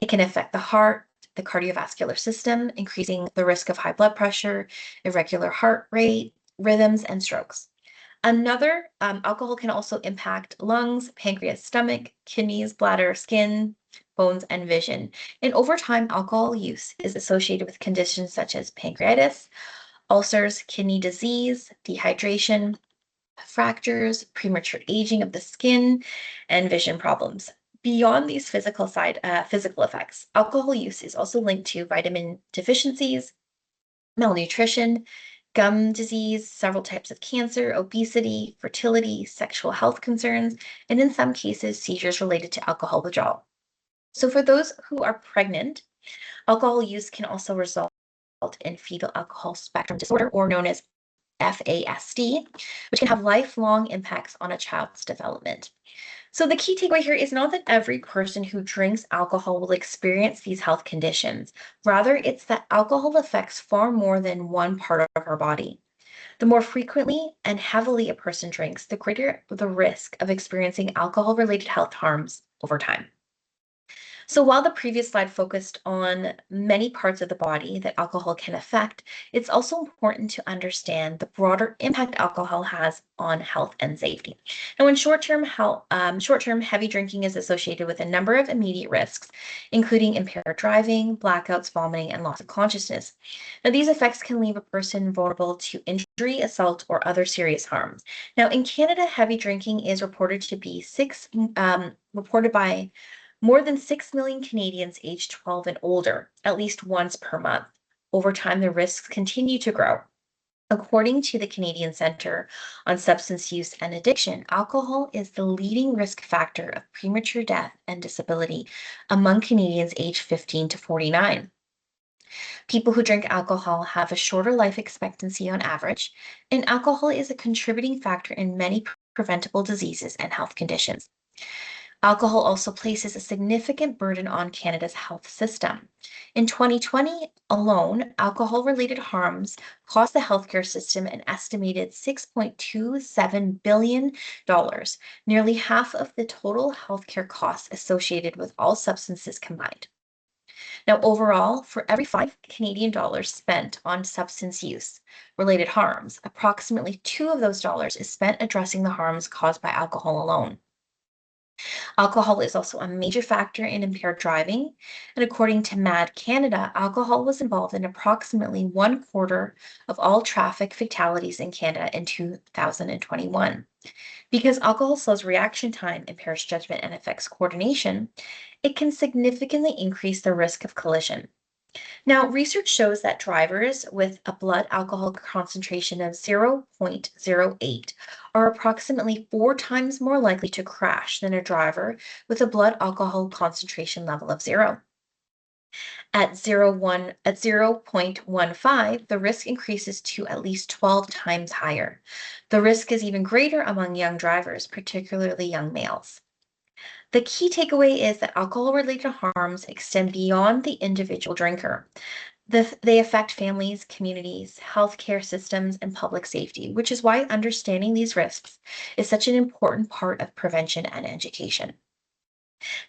It can affect the heart, the cardiovascular system, increasing the risk of high blood pressure, irregular heart rate, rhythms, and strokes. Alcohol can also impact lungs, pancreas, stomach, kidneys, bladder, skin, bones, and vision. And over time, alcohol use is associated with conditions such as pancreatitis, ulcers, kidney disease, dehydration, fractures, premature aging of the skin, and vision problems. Beyond these physical effects, alcohol use is also linked to vitamin deficiencies, malnutrition, gum disease, several types of cancer, obesity, fertility, sexual health concerns, and in some cases, seizures related to alcohol withdrawal. So, for those who are pregnant, alcohol use can also result in fetal alcohol spectrum disorder, or known as FASD, which can have lifelong impacts on a child's development. So, the key takeaway here is not that every person who drinks alcohol will experience these health conditions. Rather, it's that alcohol affects far more than one part of our body. The more frequently and heavily a person drinks, the greater the risk of experiencing alcohol related health harms over time. So while the previous slide focused on many parts of the body that alcohol can affect, it's also important to understand the broader impact alcohol has on health and safety. Now, in short-term heavy drinking is associated with a number of immediate risks, including impaired driving, blackouts, vomiting, and loss of consciousness. Now, these effects can leave a person vulnerable to injury, assault, or other serious harms. Now, in Canada, heavy drinking is reported by more than 6 million Canadians aged 12 and older, at least once per month. Over time, the risks continue to grow. According to the Canadian Centre on Substance Use and Addiction, alcohol is the leading risk factor of premature death and disability among Canadians aged 15 to 49. People who drink alcohol have a shorter life expectancy on average, and alcohol is a contributing factor in many preventable diseases and health conditions. Alcohol also places a significant burden on Canada's health system. In 2020 alone, alcohol-related harms cost the healthcare system an estimated $6.27 billion, nearly half of the total healthcare costs associated with all substances combined. Now, overall, for every $5 Canadian spent on substance use related harms, approximately $2 of those dollars is spent addressing the harms caused by alcohol alone. Alcohol is also a major factor in impaired driving, and according to MAD Canada, alcohol was involved in approximately 1/4 of all traffic fatalities in Canada in 2021. Because alcohol slows reaction time, impairs judgment, and affects coordination, it can significantly increase the risk of collision. Now, research shows that drivers with a blood alcohol concentration of 0.08 are approximately 4 times more likely to crash than a driver with a blood alcohol concentration level of 0. At 0.15, the risk increases to at least 12 times higher. The risk is even greater among young drivers, particularly young males. The key takeaway is that alcohol-related harms extend beyond the individual drinker. They affect families, communities, healthcare systems, and public safety, which is why understanding these risks is such an important part of prevention and education.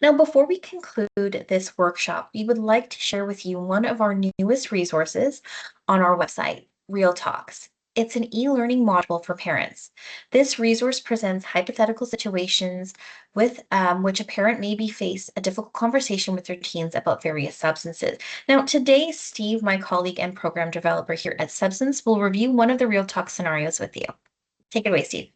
Now, before we conclude this workshop, we would like to share with you one of our newest resources on our website, Real Talks. It's an e-learning module for parents. This resource presents hypothetical situations with which a parent may face a difficult conversation with their teens about various substances. Now, today, Steve, my colleague and program developer here at Substance, will review one of the Real Talk scenarios with you. Take it away, Steve.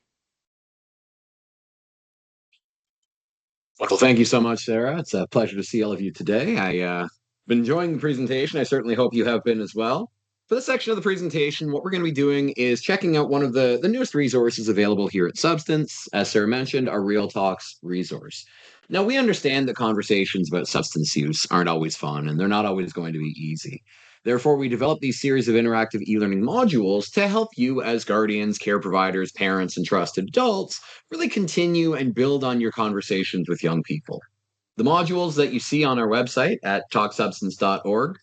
Well, thank you so much, Sarah. It's a pleasure to see all of you today. I've been enjoying the presentation. I certainly hope you have been as well. For this section of the presentation, what we're going to be doing is checking out one of the newest resources available here at Substance, as Sarah mentioned, our Real Talks resource. Now, we understand that conversations about substance use aren't always fun, and they're not always going to be easy. Therefore, we developed these series of interactive e-learning modules to help you as guardians, care providers, parents, and trusted adults really continue and build on your conversations with young people. The modules that you see on our website at talksubstance.org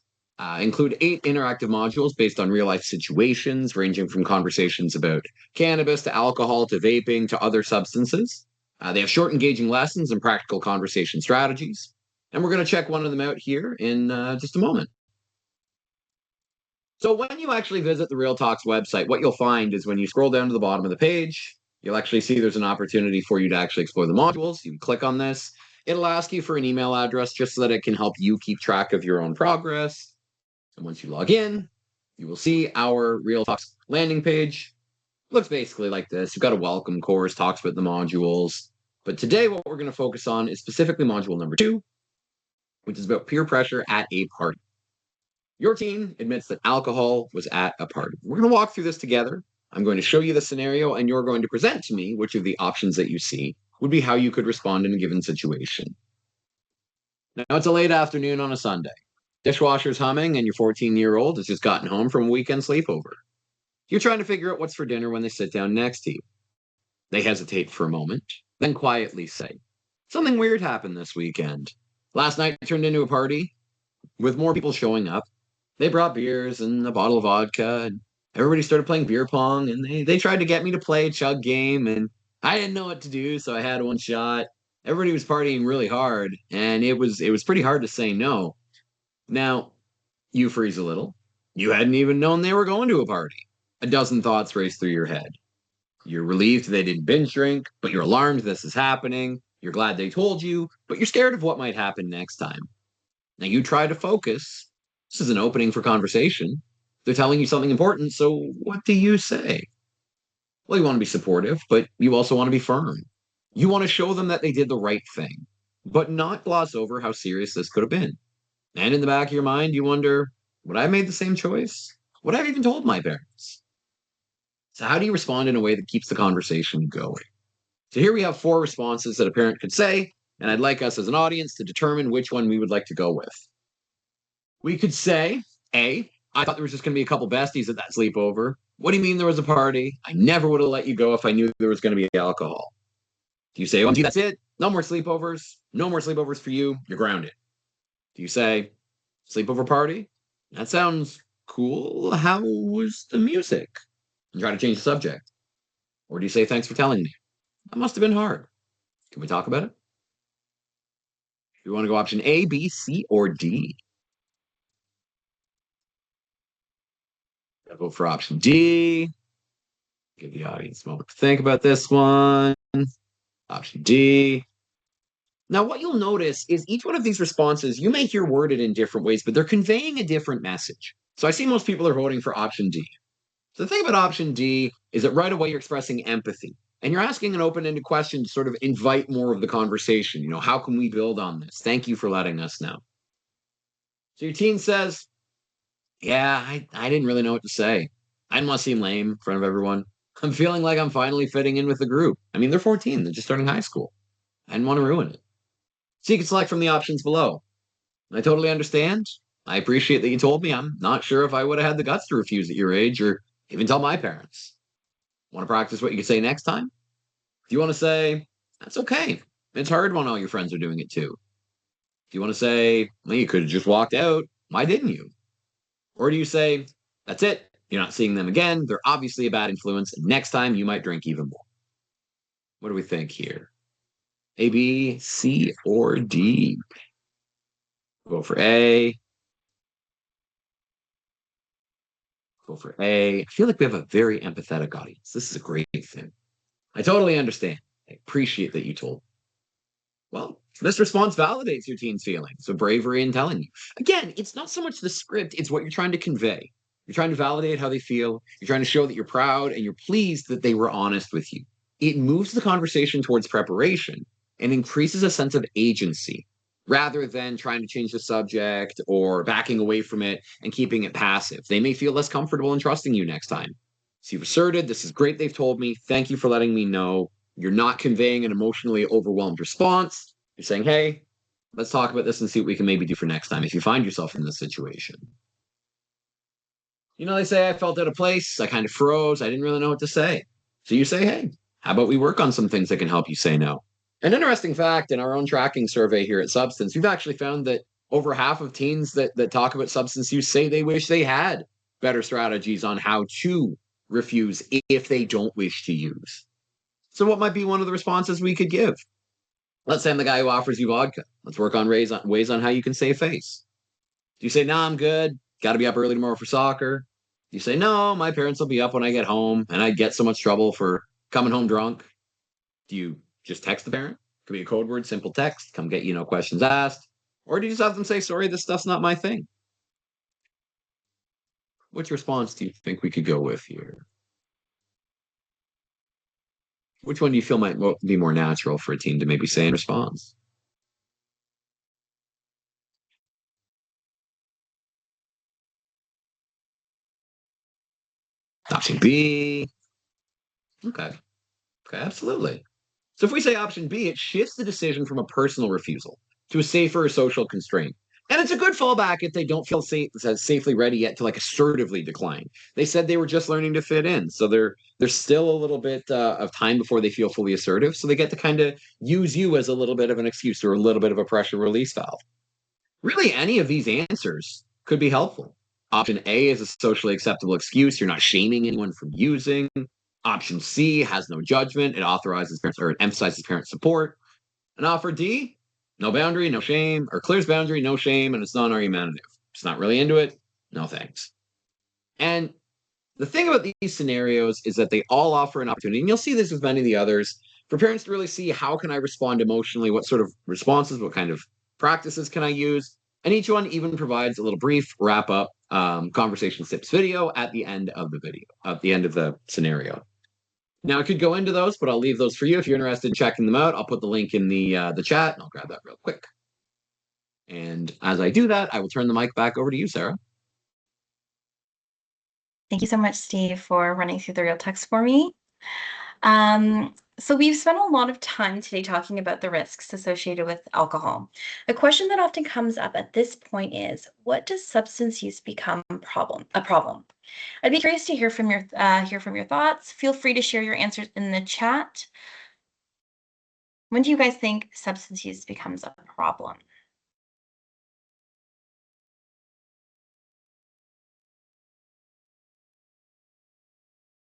include 8 interactive modules based on real life situations, ranging from conversations about cannabis to alcohol to vaping to other substances. They have short, engaging lessons and practical conversation strategies. And we're going to check one of them out here in just a moment. So when you actually visit the Real Talks website, what you'll find is when you scroll down to the bottom of the page, you'll actually see there's an opportunity for you to actually explore the modules. You can click on this. It'll ask you for an email address just so that it can help you keep track of your own progress. And once you log in, you will see our Real Talks landing page. It looks basically like this. You've got a welcome course, talks about the modules. But today, what we're going to focus on is specifically module number 2, which is about peer pressure at a party. Your teen admits that alcohol was at a party. We're going to walk through this together. I'm going to show you the scenario, and you're going to present to me which of the options that you see would be how you could respond in a given situation. Now, it's a late afternoon on a Sunday. Dishwasher's humming, and your 14-year-old has just gotten home from a weekend sleepover. You're trying to figure out what's for dinner when they sit down next to you. They hesitate for a moment, then quietly say, "Something weird happened this weekend. Last night turned into a party with more people showing up. They brought beers and a bottle of vodka, and everybody started playing beer pong, and they tried to get me to play a chug game, and I didn't know what to do, so I had one shot. Everybody was partying really hard, and it was pretty hard to say no." Now, you freeze a little. You hadn't even known they were going to a party. A dozen thoughts race through your head. You're relieved they didn't binge drink, but you're alarmed this is happening. You're glad they told you, but you're scared of what might happen next time. Now you try to focus. This is an opening for conversation. They're telling you something important, so what do you say? Well, you want to be supportive, but you also want to be firm. You want to show them that they did the right thing, but not gloss over how serious this could have been. And in the back of your mind, you wonder, would I have made the same choice? Would I have even told my parents? So how do you respond in a way that keeps the conversation going? So here we have 4 responses that a parent could say, and I'd like us as an audience to determine which one we would like to go with. We could say, A, "I thought there was just going to be a couple besties at that sleepover. What do you mean there was a party? I never would have let you go if I knew there was going to be alcohol." Do you say, "Oh, gee, that's it? No more sleepovers. No more sleepovers for you. You're grounded." Do you say, "Sleepover party? That sounds cool. How was the music?" And try to change the subject. Or do you say, "Thanks for telling me. That must have been hard. Can we talk about it?" You want to go option A, B, C, or D? I'll vote for option D. Give the audience a moment to think about this one. Option D. Now, what you'll notice is each one of these responses, you may hear worded in different ways, but they're conveying a different message. So I see most people are voting for option D. So the thing about option D is that right away you're expressing empathy. And you're asking an open-ended question to sort of invite more of the conversation. You know, how can we build on this? Thank you for letting us know. So your teen says, "Yeah, I didn't really know what to say. I didn't want to seem lame in front of everyone. I'm feeling like I'm finally fitting in with the group. I mean, they're 14. They're just starting high school. I didn't want to ruin it." So you can select from the options below. I totally understand. I appreciate that you told me. I'm not sure if I would have had the guts to refuse at your age or even tell my parents. Want to practice what you could say next time? Do you want to say, "That's okay. It's hard when all your friends are doing it too"? Do you want to say, "Well, you could have just walked out. Why didn't you?" Or do you say, "That's it. You're not seeing them again. They're obviously a bad influence. And next time you might drink even more"? What do we think here? A, B, C, or D? Go for A. Go for A. I feel like we have a very empathetic audience. This is a great thing. I totally understand. I appreciate that you told me. Well, this response validates your teen's feelings of bravery in telling you. Again, it's not so much the script, it's what you're trying to convey. You're trying to validate how they feel. You're trying to show that you're proud and you're pleased that they were honest with you. It moves the conversation towards preparation and increases a sense of agency rather than trying to change the subject or backing away from it and keeping it passive. They may feel less comfortable in trusting you next time. So you've asserted, "This is great, they've told me. Thank you for letting me know." You're not conveying an emotionally overwhelmed response. You're saying, "Hey, let's talk about this and see what we can maybe do for next time if you find yourself in this situation." You know, they say, "I felt out of place. I kind of froze. I didn't really know what to say." So you say, "Hey, how about we work on some things that can help you say no?" An interesting fact in our own tracking survey here at Substance, we've actually found that over half of teens that talk about substance use say they wish they had better strategies on how to refuse if they don't wish to use. So what might be one of the responses we could give? Let's say I'm the guy who offers you vodka. Let's work on ways on how you can save face. Do you say, "No, I'm good. Got to be up early tomorrow for soccer"? Do you say, "No, my parents will be up when I get home, and I get so much trouble for coming home drunk"? Do you just text the parent? Could be a code word, simple text, come get you, no questions asked. Or do you just have them say, "Sorry, this stuff's not my thing"? Which response do you think we could go with here? Which one do you feel might be more natural for a teen to maybe say in response? Option B. Okay. Okay, absolutely. So if we say option B, it shifts the decision from a personal refusal to a safer social constraint. And it's a good fallback if they don't feel safely ready yet to like assertively decline. They said they were just learning to fit in, so there's still a little bit of time before they feel fully assertive. So they get to kind of use you as a little bit of an excuse or a little bit of a pressure release valve. Really, any of these answers could be helpful. Option A is a socially acceptable excuse. You're not shaming anyone for using. Option C has no judgment. It authorizes parents or it emphasizes parent support. And offer D, no boundary, no shame, or clears boundary, no shame, and it's non-argumentative. It's not really into it. No thanks. And the thing about these scenarios is that they all offer an opportunity, and you'll see this with many of the others, for parents to really see how can I respond emotionally, what sort of responses, what kind of practices can I use, and each one even provides a little brief wrap up conversation tips video at the end of the video, at the end of the scenario. Now I could go into those, but I'll leave those for you if you're interested in checking them out. I'll put the link in the chat, and I'll grab that real quick. And as I do that, I will turn the mic back over to you, Sarah. Thank you so much, Steve, for running through the real text for me. So we've spent a lot of time today talking about the risks associated with alcohol. A question that often comes up at this point is, what does substance use become a problem? I'd be curious to hear from your thoughts. Feel free to share your answers in the chat. When do you guys think substance use becomes a problem?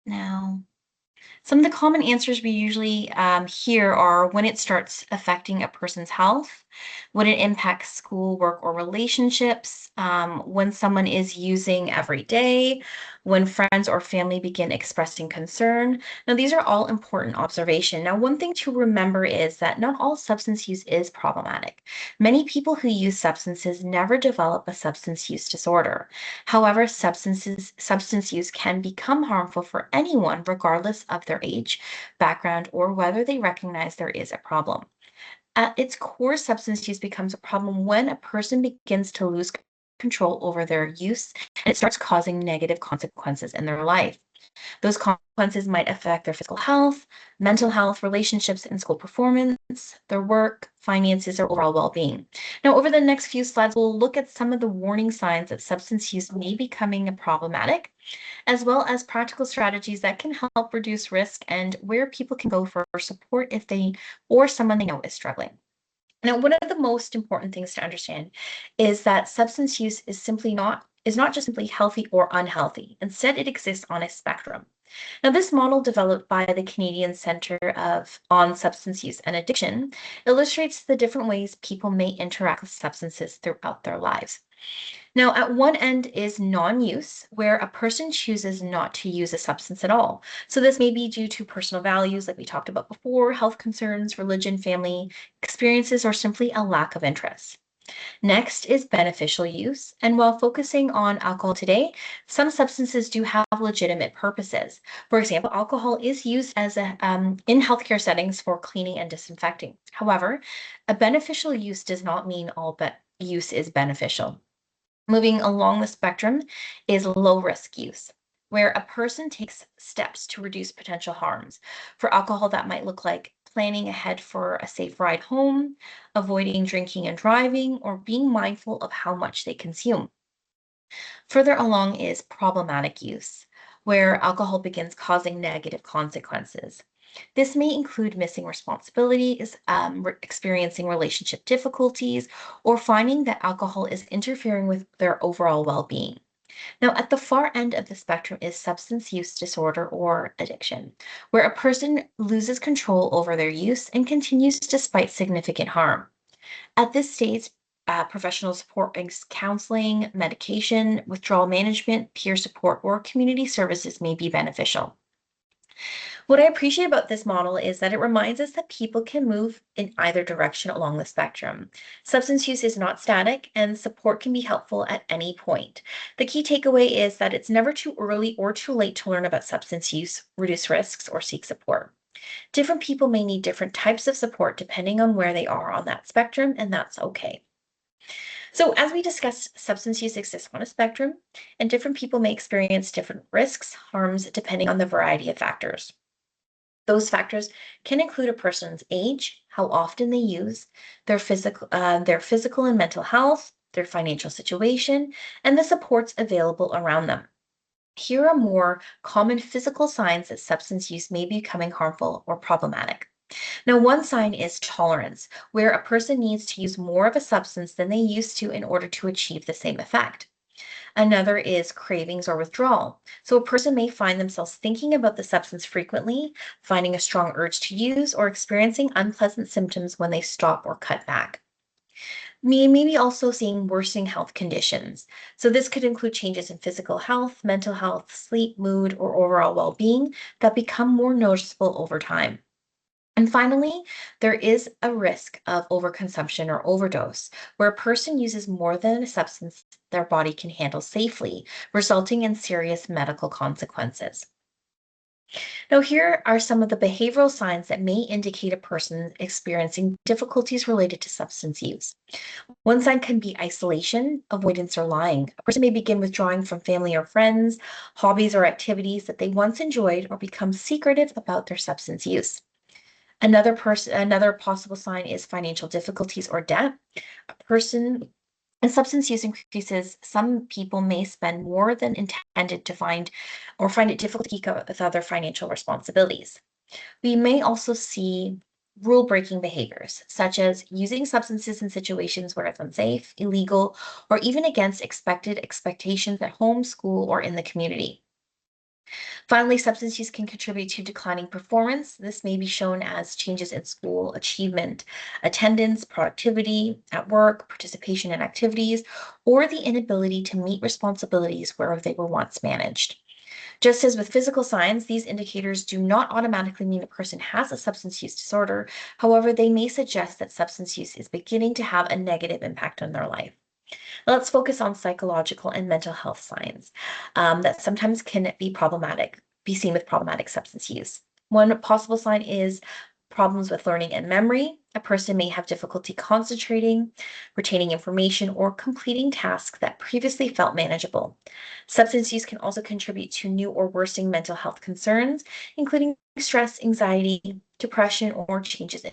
Now, some of the common answers we usually hear are when it starts affecting a person's health, when it impacts school, work, or relationships, when someone is using every day, when friends or family begin expressing concern. Now, these are all important observation. Now, one thing to remember is that not all substance use is problematic. Many people who use substances never develop a substance use disorder. However, substance use can become harmful for anyone, regardless of their age, background, or whether they recognize there is a problem. At its core, substance use becomes a problem when a person begins to lose control over their use and it starts causing negative consequences in their life. Those consequences might affect their physical health, mental health, relationships, and school performance, their work, finances, or overall well-being. Now, over the next few slides, we'll look at some of the warning signs that substance use may be becoming problematic, as well as practical strategies that can help reduce risk and where people can go for support if they or someone they know is struggling. Now, one of the most important things to understand is that substance use is not just simply healthy or unhealthy. Instead, it exists on a spectrum. Now, this model developed by the Canadian Centre on Substance Use and Addiction illustrates the different ways people may interact with substances throughout their lives. Now, at one end is non-use, where a person chooses not to use a substance at all. So this may be due to personal values, like we talked about before, health concerns, religion, family experiences, or simply a lack of interest. Next is beneficial use. And while focusing on alcohol today, some substances do have legitimate purposes. For example, alcohol is used in healthcare settings for cleaning and disinfecting. However, a beneficial use does not mean all use is beneficial. Moving along the spectrum is low risk use, where a person takes steps to reduce potential harms. For alcohol, that might look like planning ahead for a safe ride home, avoiding drinking and driving, or being mindful of how much they consume. Further along is problematic use, where alcohol begins causing negative consequences. This may include missing responsibilities, experiencing relationship difficulties, or finding that alcohol is interfering with their overall well being. Now, at the far end of the spectrum is substance use disorder or addiction, where a person loses control over their use and continues despite significant harm. At this stage, professional support brings counseling, medication, withdrawal management, peer support, or community services may be beneficial. What I appreciate about this model is that it reminds us that people can move in either direction along the spectrum. Substance use is not static, and support can be helpful at any point. The key takeaway is that it's never too early or too late to learn about substance use, reduce risks, or seek support. Different people may need different types of support depending on where they are on that spectrum, and that's okay. So, as we discussed, substance use exists on a spectrum, and different people may experience different risks, harms, depending on the variety of factors. Those factors can include a person's age, how often they use, their physical and mental health, their financial situation, and the supports available around them. Here are more common physical signs that substance use may be becoming harmful or problematic. Now, one sign is tolerance, where a person needs to use more of a substance than they used to in order to achieve the same effect. Another is cravings or withdrawal. So a person may find themselves thinking about the substance frequently, finding a strong urge to use, or experiencing unpleasant symptoms when they stop or cut back. Maybe also seeing worsening health conditions. So this could include changes in physical health, mental health, sleep, mood, or overall well-being that become more noticeable over time. And finally, there is a risk of overconsumption or overdose, where a person uses more than a substance their body can handle safely, resulting in serious medical consequences. Now, here are some of the behavioral signs that may indicate a person experiencing difficulties related to substance use. One sign can be isolation, avoidance, or lying. A person may begin withdrawing from family or friends, hobbies, or activities that they once enjoyed, or become secretive about their substance use. Another possible sign is financial difficulties or debt. A person As substance use increases, some people may spend more than intended to find it difficult to keep up with other financial responsibilities. We may also see rule-breaking behaviors, such as using substances in situations where it's unsafe, illegal, or even against expected expectations at home, school, or in the community. Finally, substance use can contribute to declining performance. This may be shown as changes in school achievement, attendance, productivity at work, participation in activities, or the inability to meet responsibilities where they were once managed. Just as with physical signs, these indicators do not automatically mean a person has a substance use disorder. However, they may suggest that substance use is beginning to have a negative impact on their life. Let's focus on psychological and mental health signs that sometimes can be seen with problematic substance use. One possible sign is problems with learning and memory. A person may have difficulty concentrating, retaining information, or completing tasks that previously felt manageable. Substance use can also contribute to new or worsening mental health concerns, including stress, anxiety, depression, or changes in.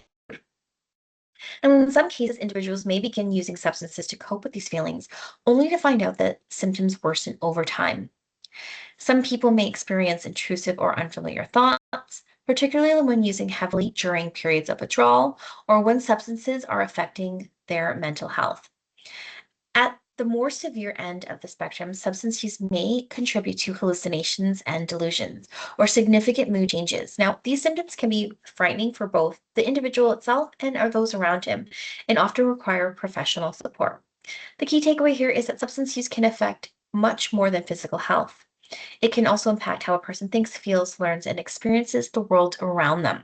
And in some cases, individuals may begin using substances to cope with these feelings, only to find out that symptoms worsen over time. Some people may experience intrusive or unfamiliar thoughts, particularly when using heavily during periods of withdrawal or when substances are affecting their mental health. At the more severe end of the spectrum, substance use may contribute to hallucinations and delusions or significant mood changes. Now, these symptoms can be frightening for both the individual itself and those around him, and often require professional support. The key takeaway here is that substance use can affect much more than physical health. It can also impact how a person thinks, feels, learns, and experiences the world around them.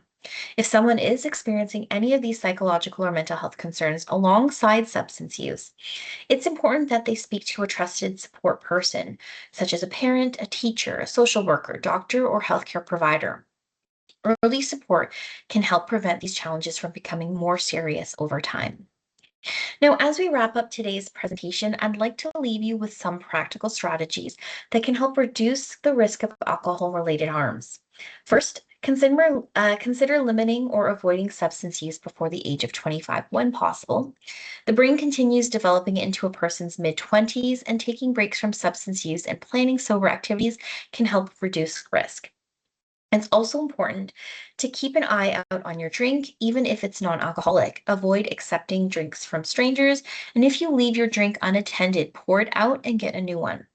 If someone is experiencing any of these psychological or mental health concerns alongside substance use, it's important that they speak to a trusted support person, such as a parent, a teacher, a social worker, doctor, or healthcare provider. Early support can help prevent these challenges from becoming more serious over time. Now, as we wrap up today's presentation, I'd like to leave you with some practical strategies that can help reduce the risk of alcohol-related harms. First, consider limiting or avoiding substance use before the age of 25 when possible. The brain continues developing into a person's mid-20s, and taking breaks from substance use and planning sober activities can help reduce risk. It's also important to keep an eye out on your drink, even if it's non-alcoholic. Avoid accepting drinks from strangers, and if you leave your drink unattended, pour it out and get a new one.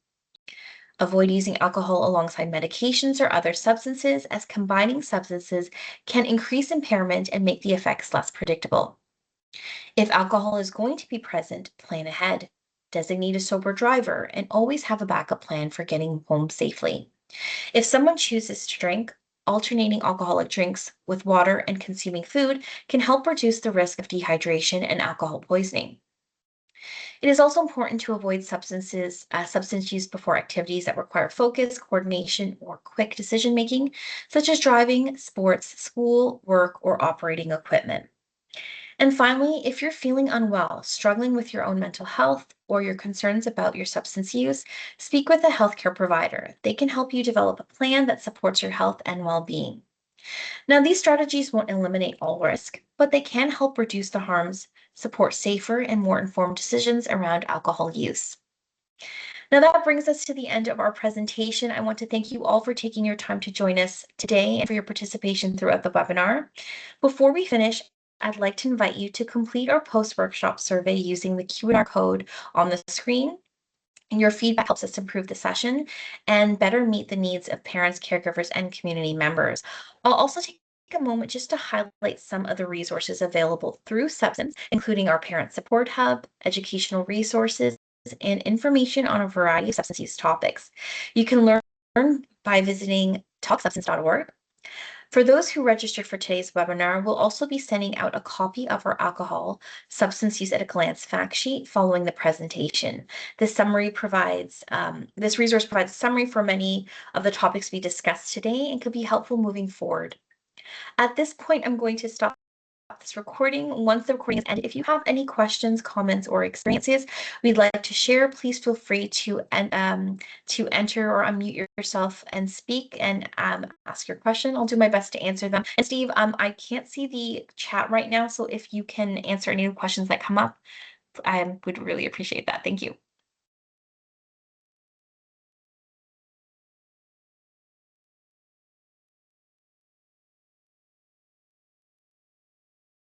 Avoid using alcohol alongside medications or other substances, as combining substances can increase impairment and make the effects less predictable. If alcohol is going to be present, plan ahead. Designate a sober driver and always have a backup plan for getting home safely. If someone chooses to drink, alternating alcoholic drinks with water and consuming food can help reduce the risk of dehydration and alcohol poisoning. It is also important to avoid substance use before activities that require focus, coordination, or quick decision making, such as driving, sports, school, work, or operating equipment. And finally, if you're feeling unwell, struggling with your own mental health, or your concerns about your substance use, speak with a healthcare provider. They can help you develop a plan that supports your health and well being. Now, these strategies won't eliminate all risk, but they can help reduce the harms, support safer and more informed decisions around alcohol use. Now, that brings us to the end of our presentation. I want to thank you all for taking your time to join us today and for your participation throughout the webinar. Before we finish, I'd like to invite you to complete our post-workshop survey using the Q&R code on the screen. And your feedback helps us improve the session and better meet the needs of parents, caregivers, and community members. I'll also take a moment just to highlight some of the resources available through Substance, including our Parent Support Hub, educational resources, and information on a variety of substance use topics. You can learn by visiting talksubstance.org. For those who registered for today's webinar, we'll also be sending out a copy of our alcohol substance use at a glance fact sheet following the presentation. This resource provides a summary for many of the topics we discussed today and could be helpful moving forward. At this point, I'm going to stop this recording. Once the recording is ended, if you have any questions, comments, or experiences we'd like to share, please feel free to enter or unmute yourself and speak and ask your question. I'll do my best to answer them. And Steve, I can't see the chat right now, so if you can answer any of the questions that come up, I would really appreciate that. Thank you.